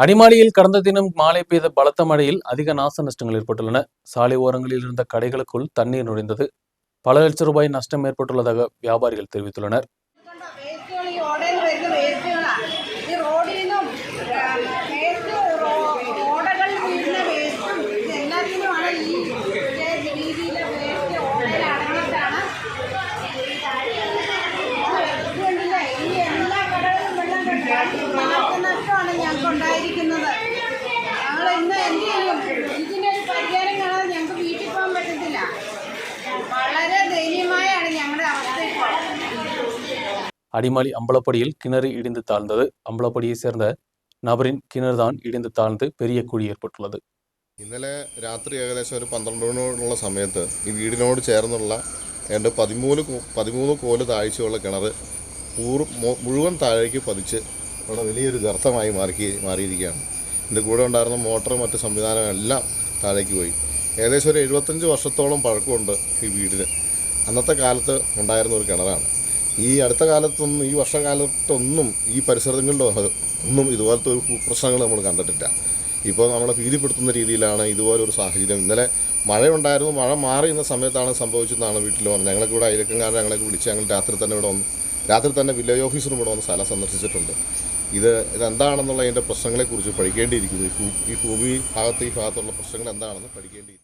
அடிமாலியில் கடந்த தினம் மாலை பெய்த பலத்த மழையில் அதிக நாச நஷ்டங்கள் ஏற்பட்டுள்ளன. சாலை ஓரங்களில் இருந்த கடைகளுக்குள் தண்ணீர் நுழைந்தது. பல லட்சம் ரூபாய் நஷ்டம் ஏற்பட்டுள்ளதாக வியாபாரிகள் தெரிவித்துள்ளனர். ഉണ്ടായിരിക്കുന്നത് ഞങ്ങൾ ഇന്ന് എന്ത് ചെയ്യും? ഇതിനൊരു പരിഹാരം കാണാതെ ഞങ്ങൾക്ക് വീട്ടിൽ പോകാൻ പറ്റത്തില്ല. വളരെ ദയനീയമായാണ് ഞങ്ങളുടെ അവസ്ഥ ഇപ്പോൾ. அடிமாலி அம்பலப்படியில் கிணறு இடிந்து தாழ்ந்தது. அம்பலப்படியை சேர்ந்த நபரின் கிணறு தான் இடிந்து தாழ்ந்து பெரிய குழி ഏർപ്പെട്ടുള്ളത്. ഇന്നലെ രാത്രി ഏകദേശം ഒരു 12 മണിയോടുള്ള സമയത്ത് ഈ വീടിനോട് ചേർന്നുള്ള ഏതാണ്ട് 13 കോല് താഴ്ചയുള്ള കിണർ മുഴുവൻ താഴേക്ക് പതിച്ച് അവിടെ വലിയൊരു ഗർത്തമായി മാറിയിരിക്കുകയാണ്. ഇതിൻ്റെ കൂടെ ഉണ്ടായിരുന്ന മോട്ടറും മറ്റ് സംവിധാനവും എല്ലാം താഴേക്ക് പോയി. ഏകദേശം ഒരു 75 വർഷത്തോളം പഴക്കമുണ്ട് ഈ വീടിന്. അന്നത്തെ കാലത്ത് ഉണ്ടായിരുന്ന ഒരു കിണറാണ്. ഈ അടുത്ത കാലത്തൊന്നും, ഈ വർഷകാലത്തൊന്നും ഈ പരിസരങ്ങളിലൊന്നും ഒന്നും ഇതുപോലത്തെ ഒരു പ്രശ്നങ്ങൾ നമ്മൾ കണ്ടിട്ടില്ല. ഇപ്പോൾ നമ്മളെ ഭീതിപ്പെടുത്തുന്ന രീതിയിലാണ് ഇതുപോലൊരു സാഹചര്യം. ഇന്നലെ മഴയുണ്ടായിരുന്നു, മഴ മാറി എന്ന സമയത്താണ് സംഭവിച്ചതെന്നാണ് വീട്ടിൽ പറഞ്ഞത്. ഞങ്ങൾക്ക് ഇവിടെ അയൽക്കാരനെ ഞങ്ങളൊക്കെ വിളിച്ച് ഞങ്ങൾ രാത്രി തന്നെ വില്ലേജ് ഓഫീസറും ഇവിടെ വന്ന് സ്ഥലം സന്ദർശിച്ചിട്ടുണ്ട്. ഇതെന്താണെന്നുള്ള അതിൻ്റെ പ്രശ്നങ്ങളെക്കുറിച്ച് പഠിക്കേണ്ടിയിരിക്കുന്നു. ഈ ഭാഗത്തുള്ള പ്രശ്നങ്ങൾ എന്താണെന്ന് പഠിക്കേണ്ടിയിരിക്കുന്നു.